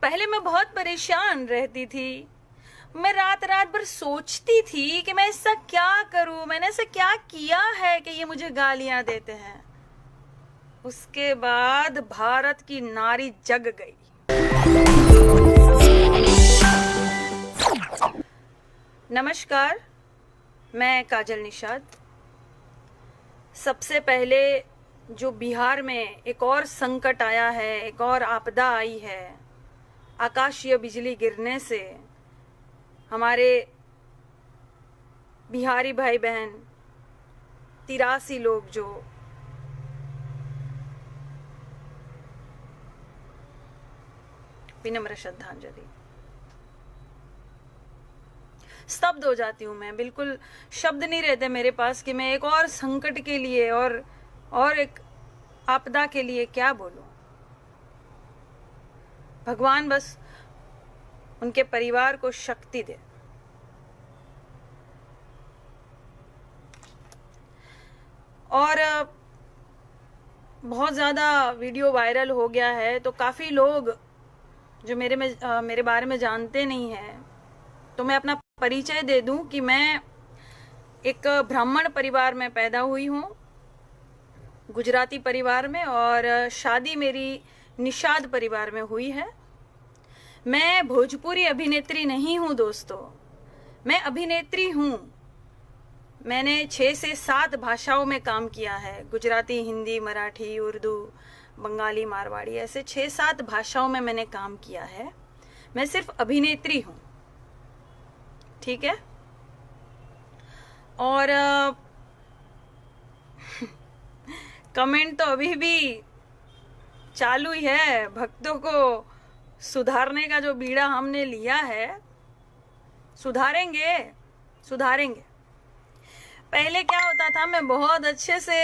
पहले मैं बहुत परेशान रहती थी। मैं रात रात भर सोचती थी कि मैं इसका क्या करूं, मैंने ऐसा क्या किया है कि ये मुझे गालियां देते हैं। उसके बाद भारत की नारी जग गई। नमस्कार, मैं काजल निषाद। सबसे पहले जो बिहार में एक और संकट आया है, एक और आपदा आई है, आकाशीय बिजली गिरने से हमारे बिहारी भाई बहन 83 लोग जो विनम्र श्रद्धांजलि। स्तब्ध हो जाती हूँ मैं, बिल्कुल शब्द नहीं रहते मेरे पास कि मैं एक और संकट के लिए और एक आपदा के लिए क्या बोलूं। भगवान बस उनके परिवार को शक्ति दे। और बहुत ज़्यादा वीडियो वायरल हो गया है, तो काफ़ी लोग जो मेरे बारे में जानते नहीं हैं, तो मैं अपना परिचय दे दूं कि मैं एक ब्राह्मण परिवार में पैदा हुई हूँ, गुजराती परिवार में, और शादी मेरी निषाद परिवार में हुई है। मैं भोजपुरी अभिनेत्री नहीं हूँ दोस्तों, मैं अभिनेत्री हूँ। मैंने 6 से 7 भाषाओं में काम किया है, गुजराती, हिंदी, मराठी, उर्दू, बंगाली, मारवाड़ी, ऐसे 6-7 भाषाओं में मैंने काम किया है। मैं सिर्फ अभिनेत्री हूँ, ठीक है। और कमेंट तो अभी भी चालू ही है। भक्तों को सुधारने का जो बीड़ा हमने लिया है, सुधारेंगे। पहले क्या होता था, मैं बहुत अच्छे से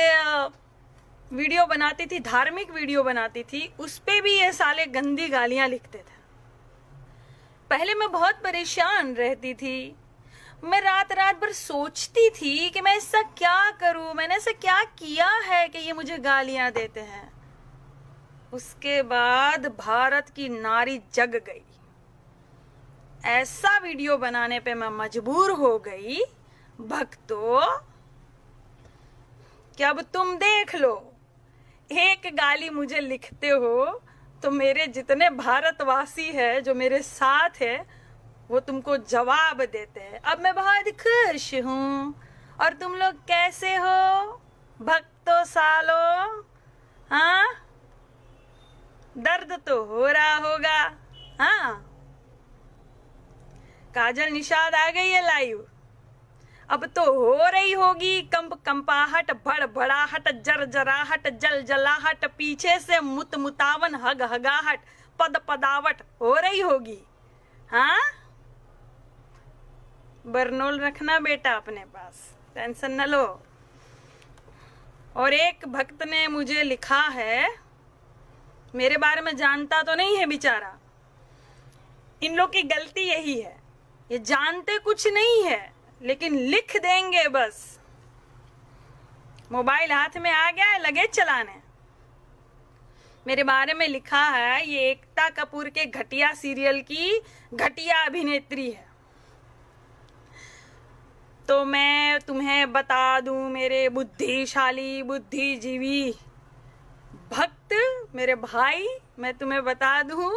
वीडियो बनाती थी, धार्मिक वीडियो बनाती थी, उस पे भी ये साले गंदी गालियां लिखते थे। पहले मैं बहुत परेशान रहती थी। मैं रात रात भर सोचती थी कि मैं इसका क्या करूं, मैंने ऐसा क्या किया है कि ये मुझे गालियां देते हैं। उसके बाद भारत की नारी जग गई। ऐसा वीडियो बनाने पे मैं मजबूर हो गई भक्तों कि अब तुम देख लो, एक गाली मुझे लिखते हो तो मेरे जितने भारतवासी है जो मेरे साथ है वो तुमको जवाब देते हैं। अब मैं बहुत खुश हूँ। और तुम लोग कैसे हो भक्तों सालो? हाँ, दर्द तो हो रहा होगा। हाँ, काजल निषाद आ गई है लाइव। अब तो हो रही होगी कंपाहट, भड़बड़ाहट, जरजराहट, जलजलाहट, पीछे से मुतावन, हगाहट, पदावट हो रही होगी। हाँ, बरनोल रखना बेटा अपने पास, टेंशन न लो। और एक भक्त ने मुझे लिखा है, मेरे बारे में जानता तो नहीं है बेचारा। इन लोग की गलती यही है, ये जानते कुछ नहीं है लेकिन लिख देंगे बस। मोबाइल हाथ में आ गया है, लगे चलाने। मेरे बारे में लिखा है, ये एकता कपूर के घटिया सीरियल की घटिया अभिनेत्री है। तो मैं तुम्हें बता दूं मेरे बुद्धिशाली, बुद्धिजीवी भक्त, मेरे भाई, मैं तुम्हें बता दूं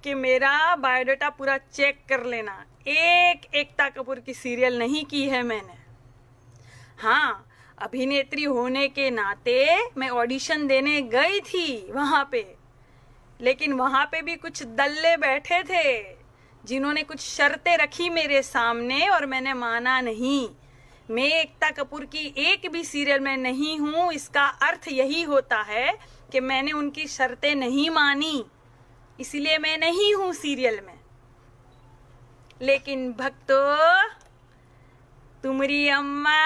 कि मेरा बायोडाटा पूरा चेक कर लेना। एक एकता कपूर की सीरियल नहीं की है मैंने। हाँ, अभिनेत्री होने के नाते मैं ऑडिशन देने गई थी वहां पे, लेकिन वहां पे भी कुछ दल्ले बैठे थे जिन्होंने कुछ शर्तें रखी मेरे सामने और मैंने माना नहीं। मैं एकता कपूर की एक भी सीरियल में नहीं हूं, इसका अर्थ यही होता है कि मैंने उनकी शर्तें नहीं मानी, इसलिए मैं नहीं हूं सीरियल में। लेकिन भक्तों, तुम्हारी अम्मा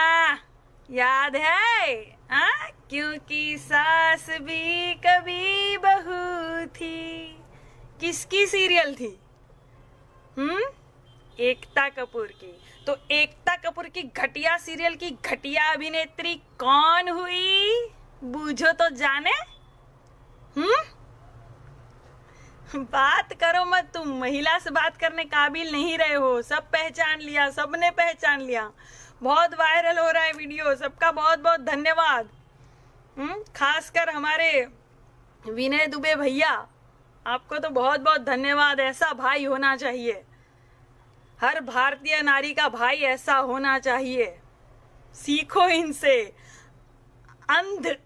याद है? हाँ, क्योंकि सास भी कभी बहू थी। किसकी सीरियल थी? एकता कपूर की। तो एकता कपूर की घटिया सीरियल की घटिया अभिनेत्री कौन हुई? बूझो तो जाने। बात करो मत, तुम महिला से बात करने काबिल नहीं रहे हो। सब पहचान लिया, सबने पहचान लिया। बहुत वायरल हो रहा है वीडियो, सबका बहुत बहुत धन्यवाद। खासकर हमारे विनय दुबे भैया, आपको तो बहुत बहुत धन्यवाद। ऐसा भाई होना चाहिए, हर भारतीय नारी का भाई ऐसा होना चाहिए। सीखो इनसे। अंध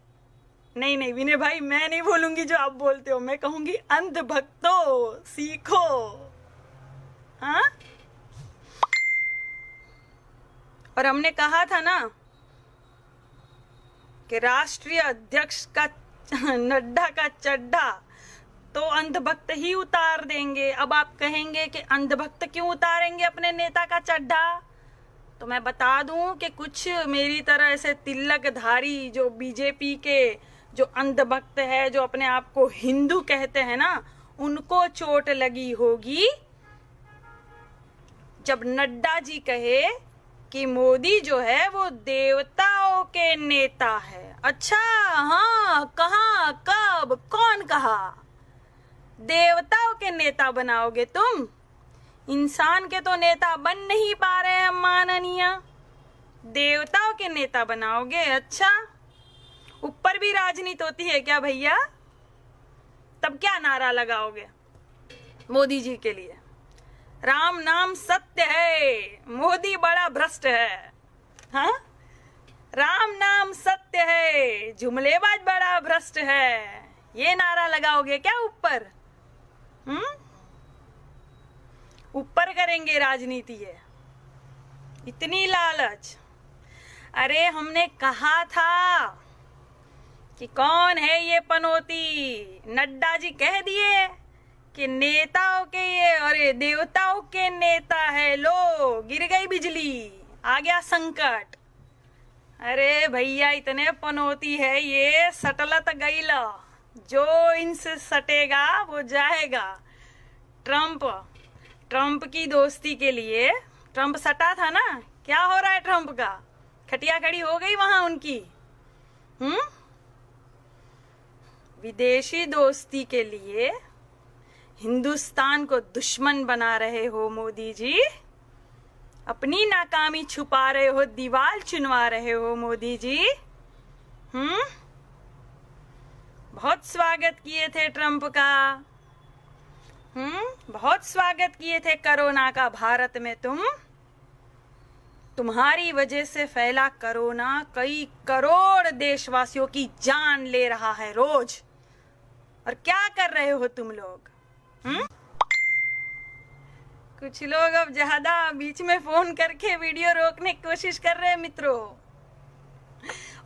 नहीं विनय भाई, मैं नहीं बोलूंगी जो आप बोलते हो, मैं कहूंगी अंध भक्तों सीखो। हाँ, और हमने कहा था ना कि राष्ट्रीय अध्यक्ष का नड्डा का चड्ढा तो अंधभक्त ही उतार देंगे। अब आप कहेंगे कि अंधभक्त क्यों उतारेंगे अपने नेता का चड्ढा? तो मैं बता दूं कि कुछ मेरी तरह ऐसे तिलकधारी जो बीजेपी के जो अंधभक्त है, जो अपने आप को हिंदू कहते हैं ना, उनको चोट लगी होगी जब नड्डा जी कहे कि मोदी जो है वो देवताओं के नेता है। अच्छा, हाँ, कहाँ, कब, कौन कहा? देवताओं के नेता बनाओगे तुम? इंसान के तो नेता बन नहीं पा रहे हैं माननीय, देवताओं के नेता बनाओगे? अच्छा, ऊपर भी राजनीति होती है क्या भैया? तब क्या नारा लगाओगे मोदी जी के लिए? राम नाम सत्य है, मोदी बड़ा भ्रष्ट है। हाँ, राम नाम सत्य है, जुमलेबाज बड़ा भ्रष्ट है, ये नारा लगाओगे क्या ऊपर? ऊपर करेंगे राजनीति है, इतनी लालच। अरे हमने कहा था कि कौन है ये पनौती, नड्डा जी कह दिए कि नेताओं के ये, अरे देवताओं के नेता है। लो, गिर गई बिजली, आ गया संकट। अरे भैया, इतने पनौती है ये, सटलत गईला, जो इनसे सटेगा वो जाएगा। ट्रंप की दोस्ती के लिए ट्रंप सटा था ना, क्या हो रहा है ट्रंप का? खटिया खड़ी हो गई वहां उनकी। विदेशी दोस्ती के लिए हिंदुस्तान को दुश्मन बना रहे हो मोदी जी, अपनी नाकामी छुपा रहे हो, दीवार चुनवा रहे हो मोदी जी। बहुत स्वागत किए थे ट्रंप का, बहुत स्वागत किए थे कोरोना का भारत में। तुम्हारी वजह से फैला कोरोना कई करोड़ देशवासियों की जान ले रहा है रोज। और क्या कर रहे हो तुम लोग? कुछ लोग अब ज्यादा बीच में फोन करके वीडियो रोकने की कोशिश कर रहे हैं मित्रों।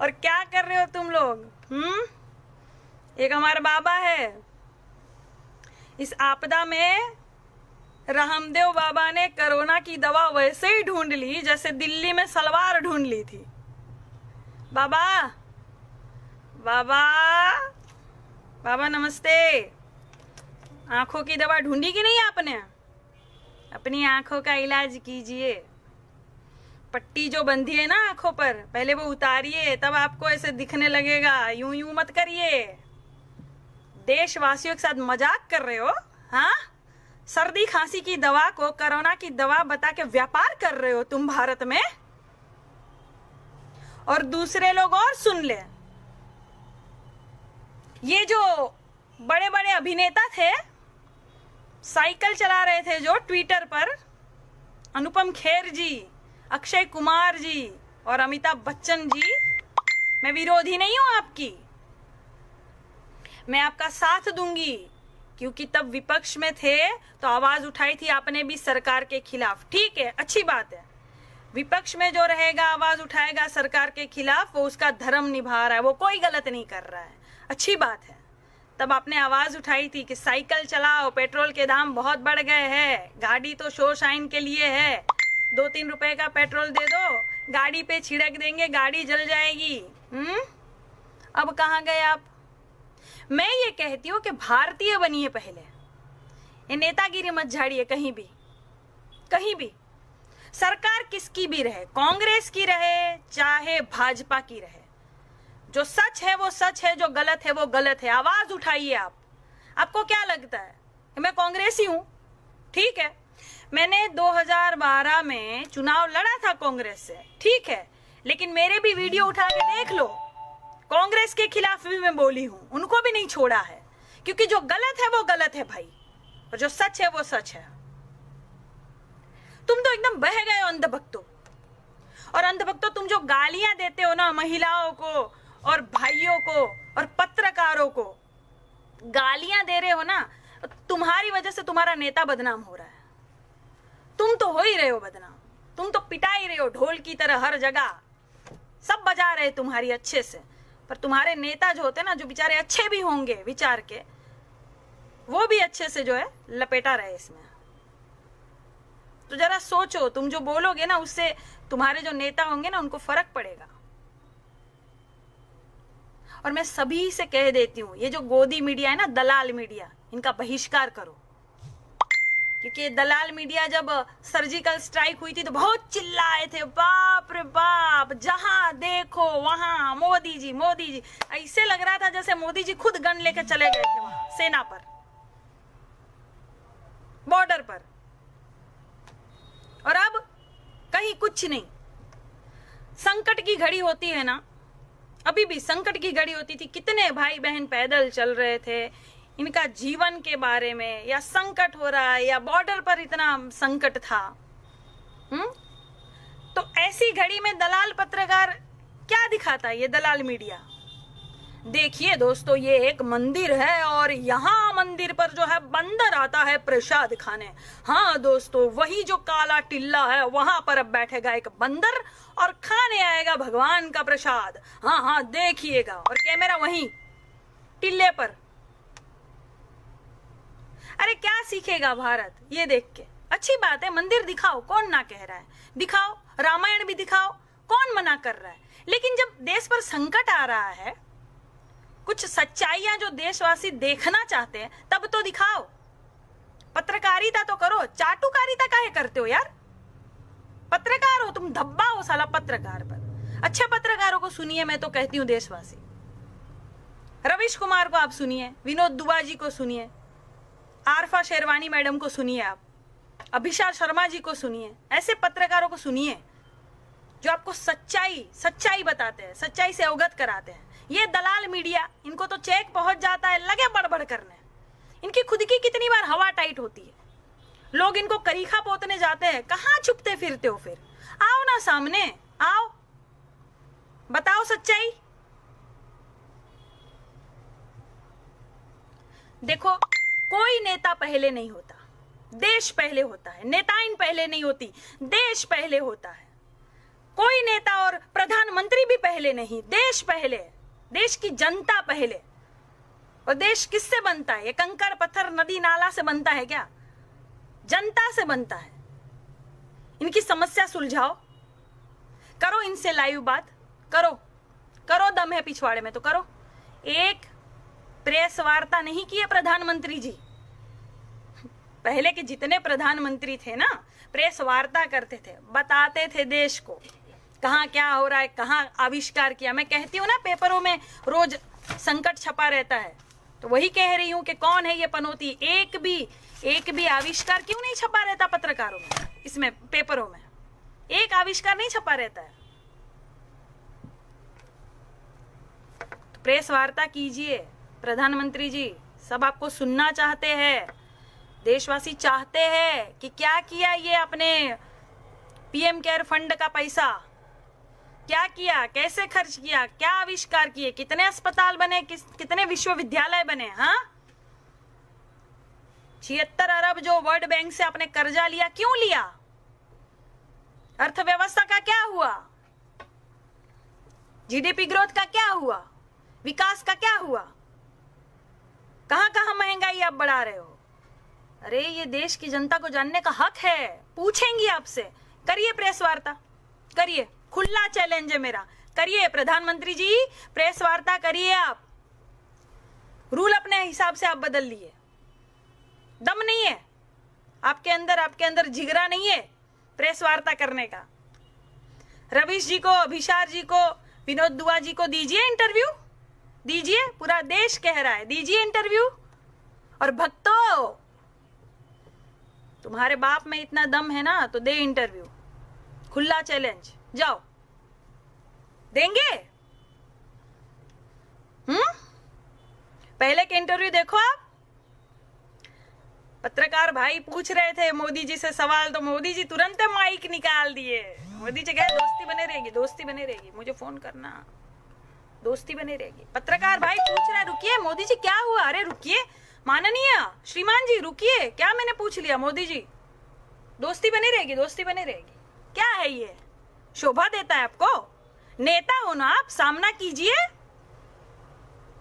और क्या कर रहे हो तुम लोग? एक हमारा बाबा है, इस आपदा में रामदेव बाबा ने कोरोना की दवा वैसे ही ढूंढ ली जैसे दिल्ली में सलवार ढूंढ ली थी। बाबा बाबा बाबा नमस्ते। आंखों की दवा ढूंढी कि नहीं आपने? अपनी आंखों का इलाज कीजिए। पट्टी जो बंधी है ना आंखों पर, पहले वो उतारिए, तब आपको ऐसे दिखने लगेगा। यूं यूं मत करिए। देशवासियों के साथ मजाक कर रहे हो? हाँ, सर्दी खांसी की दवा को कोरोना की दवा बता के व्यापार कर रहे हो तुम भारत में। और दूसरे लोग और सुन ले, ये जो बड़े बड़े अभिनेता थे, साइकिल चला रहे थे जो ट्विटर पर, अनुपम खेर जी, अक्षय कुमार जी और अमिताभ बच्चन जी, मैं विरोधी नहीं हूं आपकी, मैं आपका साथ दूंगी, क्योंकि तब विपक्ष में थे तो आवाज उठाई थी आपने भी सरकार के खिलाफ। ठीक है, अच्छी बात है। विपक्ष में जो रहेगा, आवाज उठाएगा सरकार के खिलाफ, वो उसका धर्म निभा रहा है, वो कोई गलत नहीं कर रहा है, अच्छी बात है। तब आपने आवाज उठाई थी कि साइकिल चलाओ, पेट्रोल के दाम बहुत बढ़ गए हैं, गाड़ी तो शो शाइन के लिए है, 2-3 रुपए का पेट्रोल दे दो, गाड़ी पे छिड़क देंगे, गाड़ी जल जाएगी। अब कहाँ गए आप? मैं ये कहती हूँ कि भारतीय बनिए पहले, ये नेतागिरी मत झाड़िए कहीं भी, कहीं भी। सरकार किसकी भी रहे, कांग्रेस की रहे चाहे भाजपा की रहे, जो सच है वो सच है, जो गलत है वो गलत है। आवाज उठाइए आप। आपको क्या लगता है मैं कांग्रेसी हूं, ठीक है। मैंने 2012 में चुनाव लड़ा था कांग्रेस से, ठीक है, लेकिन मेरे भी वीडियो उठा के देख लो, कांग्रेस के खिलाफ भी मैं बोली हूं, उनको भी नहीं छोड़ा है, क्योंकि जो गलत है वो गलत है भाई, और जो सच है वो सच है। तुम तो एकदम बह गए हो अंधभक्तों, और अंधभक्तों तुम जो गालियां देते हो ना महिलाओं को और भाइयों को और पत्रकारों को, गालियां दे रहे हो ना, तुम्हारी वजह से तुम्हारा नेता बदनाम हो रहा है। तुम तो हो ही रहे हो बदनाम, तुम तो पिटा ही रहे हो ढोल की तरह, हर जगह सब बजा रहे तुम्हारी अच्छे से, पर तुम्हारे नेता जो होते ना, जो बेचारे अच्छे भी होंगे विचार के, वो भी अच्छे से जो है लपेटा रहे इसमें। तो जरा सोचो, तुम जो बोलोगे ना उससे तुम्हारे जो नेता होंगे ना उनको फर्क पड़ेगा। और मैं सभी से कह देती हूँ, ये जो गोदी मीडिया है ना, दलाल मीडिया, इनका बहिष्कार करो, क्योंकि दलाल मीडिया जब सर्जिकल स्ट्राइक हुई थी तो बहुत चिल्लाए थे, बाप रे बाप, जहां देखो वहां मोदी जी मोदी जी, ऐसे लग रहा था जैसे मोदी जी खुद गन लेकर चले गए थे वहां सेना पर, बॉर्डर पर। और अब कहीं कुछ नहीं। संकट की घड़ी होती है ना, अभी भी संकट की घड़ी होती थी, कितने भाई बहन पैदल चल रहे थे इनका जीवन के बारे में, या संकट हो रहा है या बॉर्डर पर इतना संकट था। तो ऐसी घड़ी में दलाल पत्रकार क्या दिखाता है, ये दलाल मीडिया। देखिए दोस्तों, ये एक मंदिर है और यहाँ मंदिर पर जो है बंदर आता है प्रसाद खाने। हाँ दोस्तों, वही जो काला टिल्ला है वहां पर अब बैठेगा एक बंदर और खाने आएगा भगवान का प्रसाद। हाँ हाँ देखिएगा, और कैमरा वहीं टिल्ले पर। अरे क्या सीखेगा भारत ये देख के? अच्छी बात है, मंदिर दिखाओ, कौन ना कह रहा है, दिखाओ, रामायण भी दिखाओ, कौन मना कर रहा है। लेकिन जब देश पर संकट आ रहा है, कुछ सच्चाइयां जो देशवासी देखना चाहते हैं, तब तो दिखाओ। पत्रकारिता तो करो, चाटुकारिता काहे करते हो यार? पत्रकार हो तुम, धब्बा हो साला पत्रकार पर। अच्छे पत्रकारों को सुनिए, मैं तो कहती हूँ देशवासी। रवीश कुमार को आप सुनिए, विनोद दुआ जी को सुनिए, आरफा शेरवानी मैडम को सुनिए, आप अभिषा शर्मा जी को सुनिए। ऐसे पत्रकारों को सुनिए जो आपको सच्चाई बताते हैं, सच्चाई से अवगत कराते हैं। ये दलाल मीडिया, इनको तो चेक पहुंच जाता है, लगे बड़बड़ करने। इनकी खुद की कितनी बार हवा टाइट होती है, लोग इनको करीखा पोतने जाते हैं। कहाँ छुपते फिरते हो फिर? आओ ना सामने, आओ, बताओ सच्चाई। देखो, कोई नेता पहले नहीं होता, देश पहले होता है। नेताइन पहले नहीं होती, देश पहले होता है। कोई नेता और प्रधानमंत्री भी पहले नहीं, देश पहले, देश की जनता पहले। और देश किससे बनता है? ये कंकड़ पत्थर नदी नाला से बनता है क्या? जनता से बनता है। इनकी समस्या सुलझाओ, करो इनसे लाइव बात, करो, दम है पिछवाड़े में तो करो। एक प्रेस वार्ता नहीं की है प्रधानमंत्री जी। पहले के जितने प्रधानमंत्री थे ना, प्रेस वार्ता करते थे, बताते थे देश को कहाँ क्या हो रहा है, कहाँ आविष्कार किया। मैं कहती हूँ ना, पेपरों में रोज संकट छपा रहता है, तो वही कह रही हूँ कि कौन है ये पनौती। एक भी आविष्कार क्यों नहीं छपा रहता पत्रकारों में, इसमें पेपरों में एक आविष्कार नहीं छपा रहता है। तो प्रेस वार्ता कीजिए प्रधानमंत्री जी, सब आपको सुनना चाहते हैं। देशवासी चाहते हैं कि क्या किया ये अपने पीएम केयर फंड का पैसा, क्या किया, कैसे खर्च किया, क्या आविष्कार किए, कितने अस्पताल बने, कितने विश्वविद्यालय बने। हाँ, 76 अरब जो वर्ल्ड बैंक से आपने कर्जा लिया, क्यों लिया? अर्थव्यवस्था का क्या हुआ? जीडीपी ग्रोथ का क्या हुआ? विकास का क्या हुआ? कहां महंगाई आप बढ़ा रहे हो? अरे ये देश की जनता को जानने का हक है, पूछेंगी आपसे। करिए प्रेस वार्ता, करिए, खुला चैलेंज है मेरा, करिए प्रधानमंत्री जी, प्रेस वार्ता करिए। आप रूल अपने हिसाब से आप बदल लिए। दम नहीं है आपके अंदर जिगरा नहीं है प्रेस वार्ता करने का। रवीश जी को, अभिषार जी को, विनोद दुआ जी को दीजिए इंटरव्यू, दीजिए, पूरा देश कह रहा है, दीजिए इंटरव्यू। और भक्तों, तुम्हारे बाप में इतना दम है ना तो दे इंटरव्यू, खुला चैलेंज, जाओ। देंगे? पहले के इंटरव्यू देखो आप। पत्रकार भाई पूछ रहे थे मोदी जी से सवाल, तो मोदी जी तुरंत माइक निकाल दिए। मोदी जी कहे दोस्ती बने रहेगी, दोस्ती बने रहेगी, मुझे फोन करना, दोस्ती बनी रहेगी। पत्रकार भाई पूछ रहे, रुकिए मोदी जी क्या हुआ? अरे रुकिए माननीय श्रीमान जी, रुकिए, क्या मैंने पूछ लिया? मोदी जी दोस्ती बनी रहेगी, दोस्ती बनी रहेगी। क्या है ये? शोभा देता है आपको? नेता हो ना आप, सामना कीजिए,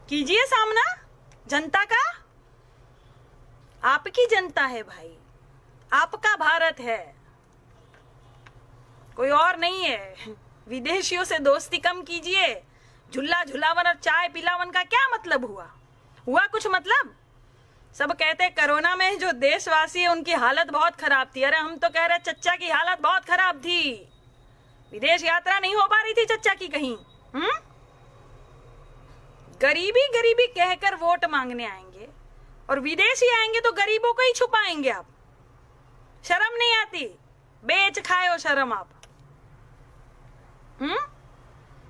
कीजिए सामना जनता का। आपकी जनता है भाई, आपका भारत है, कोई और नहीं है। विदेशियों से दोस्ती कम कीजिए। झुल्ला झुलावन और चाय पिलावन का क्या मतलब हुआ? हुआ कुछ मतलब? सब कहते कोरोना में जो देशवासी है उनकी हालत बहुत खराब थी। अरे हम तो कह रहे चच्चा की हालत बहुत खराब थी, विदेश यात्रा नहीं हो पा रही थी चच्चा की कहीं। गरीबी गरीबी कहकर वोट मांगने आएंगे और विदेशी आएंगे तो गरीबों को ही छुपाएंगे आप। शर्म नहीं आती? बेच खाए हो शर्म आप।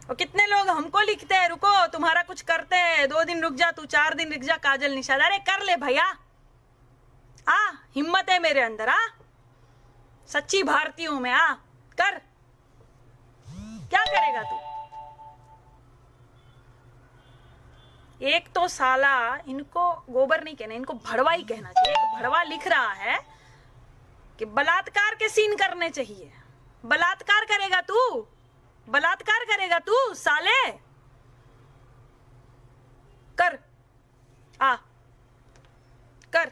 और कितने लोग हमको लिखते हैं, रुको तुम्हारा कुछ करते हैं, 2 दिन रुक जा तू, 4 दिन रुक जा काजल निषाद। अरे कर ले भैया, आ हिम्मत है मेरे अंदर, आ सच्ची भारतीय हूं मैं, आ कर। क्या करेगा तू? एक तो साला, इनको गोबर नहीं कहना, इनको भड़वा ही कहना चाहिए। एक भड़वा लिख रहा है कि बलात्कार के सीन करने चाहिए। बलात्कार करेगा तू? बलात्कार करेगा तू साले? कर, आ कर,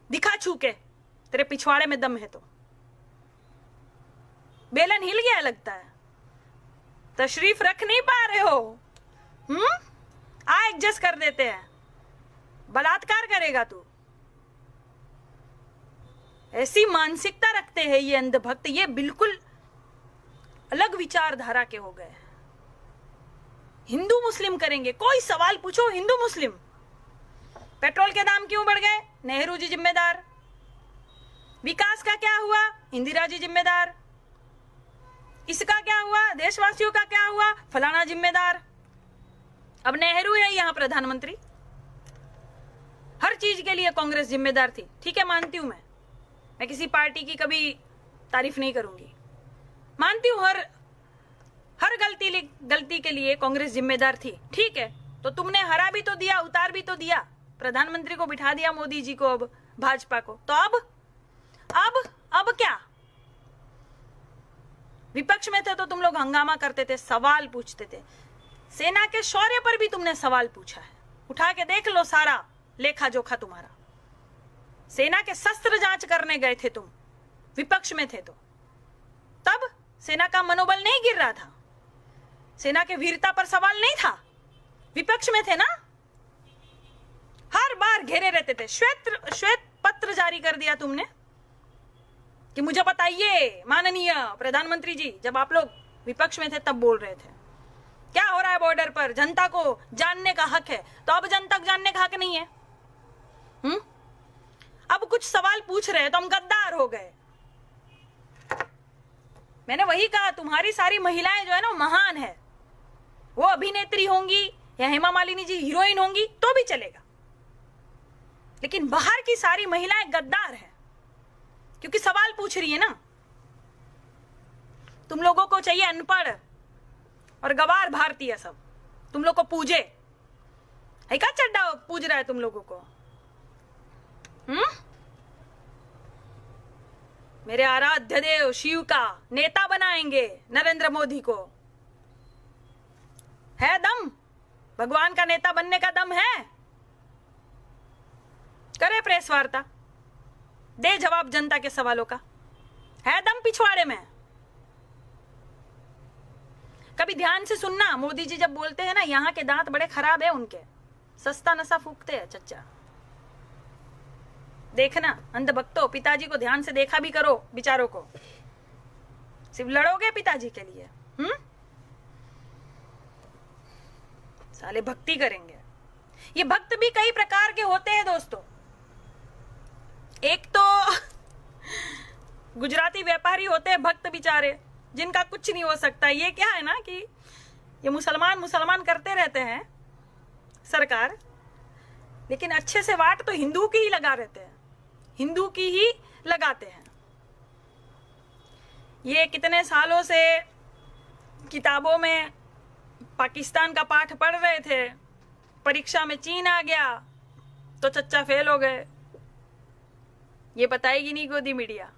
दिखा छू के, तेरे पिछवाड़े में दम है तो। बेलन हिल गया लगता है, तशरीफ रख नहीं पा रहे हो। आ एडजस्ट कर देते हैं। बलात्कार करेगा तू? ऐसी मानसिकता रखते हैं ये अंधभक्त, ये बिल्कुल अलग विचारधारा के हो गए। हिंदू मुस्लिम करेंगे, कोई सवाल पूछो हिंदू मुस्लिम। पेट्रोल के दाम क्यों बढ़ गए? नेहरू जी जिम्मेदार। विकास का क्या हुआ? इंदिरा जी जिम्मेदार। इसका क्या हुआ? देशवासियों का क्या हुआ? फलाना जिम्मेदार। अब नेहरू है यहां प्रधानमंत्री। हर चीज के लिए कांग्रेस जिम्मेदार थी, ठीक है, मानती हूं मैं किसी पार्टी की कभी तारीफ नहीं करूंगी, मानती हूं हर गलती के लिए कांग्रेस जिम्मेदार थी, ठीक है। तो तुमने हरा भी तो दिया, उतार भी तो दिया, प्रधानमंत्री को बिठा दिया मोदी जी को, अब भाजपा को। तो अब क्या? विपक्ष में थे तो तुम लोग हंगामा करते थे, सवाल पूछते थे। सेना के शौर्य पर भी तुमने सवाल पूछा है, उठा के देख लो सारा लेखा जोखा तुम्हारा। सेना के शस्त्र जांच करने गए थे तुम, विपक्ष में थे तो तब सेना का मनोबल नहीं गिर रहा था, सेना के वीरता पर सवाल नहीं था, विपक्ष में थे ना। हर बार घेरे रहते थे। श्वेत पत्र जारी कर दिया तुमने कि मुझे बताइए माननीय प्रधानमंत्री जी, जब आप लोग विपक्ष में थे तब बोल रहे थे क्या हो रहा है बॉर्डर पर, जनता को जानने का हक है। तो अब जनता को जानने का हक नहीं है। अब कुछ सवाल पूछ रहे हैं तो हम गद्दार हो गए। मैंने वही कहा, तुम्हारी सारी महिलाएं जो है ना महान है, वो अभिनेत्री होंगी या हेमा मालिनी जी हीरोइन होंगी तो भी चलेगा, लेकिन बाहर की सारी महिलाएं गद्दार है, क्योंकि सवाल पूछ रही है ना। तुम लोगों को चाहिए अनपढ़ और गवार भारतीय, सब तुम लोग को पूजे है क्या? चड्डा पूज रहा है तुम लोगों को। मेरे आराध्य देव शिव का नेता बनाएंगे नरेंद्र मोदी को। है दम? भगवान का नेता बनने का दम है? करे प्रेस वार्ता, दे जवाब जनता के सवालों का। है दम पिछवाड़े में? कभी ध्यान से सुनना, मोदी जी जब बोलते हैं ना, यहाँ के दांत बड़े खराब है उनके, सस्ता नशा फूकते हैं चच्चा। देखना अंधभक्तों, पिताजी को ध्यान से देखा भी करो, बिचारों को। सिर्फ लड़ोगे पिताजी के लिए, साले भक्ति करेंगे। ये भक्त भी कई प्रकार के होते हैं दोस्तों। एक तो गुजराती व्यापारी होते हैं भक्त बेचारे, जिनका कुछ नहीं हो सकता। ये क्या है ना कि ये मुसलमान करते रहते हैं सरकार, लेकिन अच्छे से वाट तो हिंदू की ही लगा रहते हैं, हिंदू की ही लगाते हैं। ये कितने सालों से किताबों में पाकिस्तान का पाठ पढ़ रहे थे, परीक्षा में चीन आ गया तो चच्चा फेल हो गए। ये बताएगी नहीं गोदी मीडिया।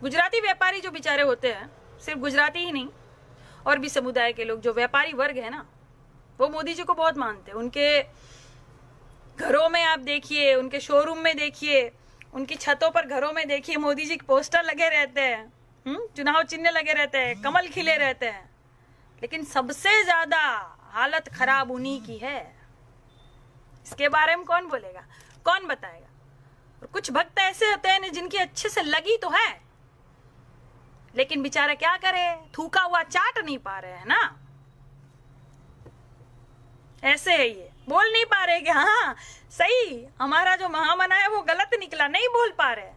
गुजराती व्यापारी जो बेचारे होते हैं, सिर्फ गुजराती ही नहीं और भी समुदाय के लोग, जो व्यापारी वर्ग है ना, वो मोदी जी को बहुत मानते हैं। उनके घरों में आप देखिए, उनके शोरूम में देखिए, उनकी छतों पर घरों में देखिए, मोदी जी के पोस्टर लगे रहते हैं, चुनाव चिन्ह लगे रहते हैं, कमल खिले रहते हैं। लेकिन सबसे ज्यादा हालत खराब उन्हीं की है। इसके बारे में कौन बोलेगा, कौन बताएगा? और कुछ भक्त ऐसे होते हैं जिनकी अच्छे से लगी तो है, लेकिन बेचारे क्या करे, थूका हुआ चाट नहीं पा रहे हैं ना। ऐसे है, ये बोल नहीं पा रहे कि हाँ सही, हमारा जो महामना है वो गलत निकला, नहीं बोल पा रहे,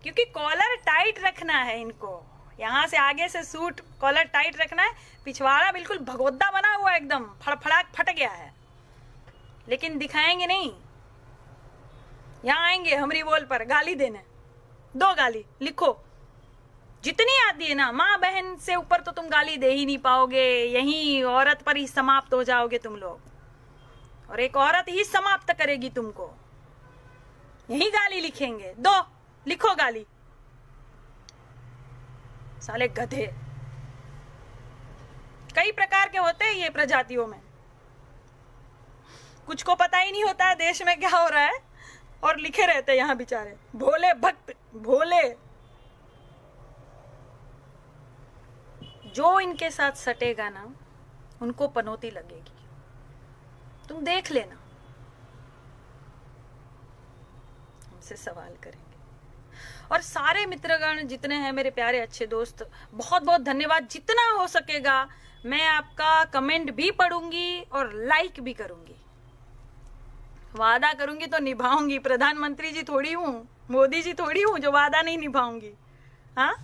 क्योंकि कॉलर टाइट रखना है इनको। यहाँ से आगे से सूट कॉलर टाइट रखना है, पिछवाड़ा बिल्कुल भगोदा बना हुआ एकदम फड़फड़ाक फट गया है, लेकिन दिखाएंगे नहीं। यहाँ आएंगे हमरी बोल पर गाली देने, दो गाली लिखो, जितनी आती है ना, माँ बहन से ऊपर तो तुम गाली दे ही नहीं पाओगे। यही औरत पर ही समाप्त हो जाओगे तुम लोग, और एक औरत ही समाप्त करेगी तुमको। यही गाली लिखेंगे, दो लिखो गाली, साले गधे। कई प्रकार के होते हैं ये प्रजातियों में, कुछ को पता ही नहीं होता है देश में क्या हो रहा है, और लिखे रहते हैं यहाँ बेचारे भोले भक्त भोले। जो इनके साथ सटेगा ना, उनको पनौती लगेगी, तुम देख लेना। हमसे सवाल करेंगे। और सारे मित्रगण जितने हैं, मेरे प्यारे अच्छे दोस्त, बहुत बहुत धन्यवाद। जितना हो सकेगा मैं आपका कमेंट भी पढ़ूंगी और लाइक भी करूंगी। वादा करूंगी तो निभाऊंगी। प्रधानमंत्री जी थोड़ी हूँ, मोदी जी थोड़ी हूँ जो वादा नहीं निभाऊंगी। हाँ,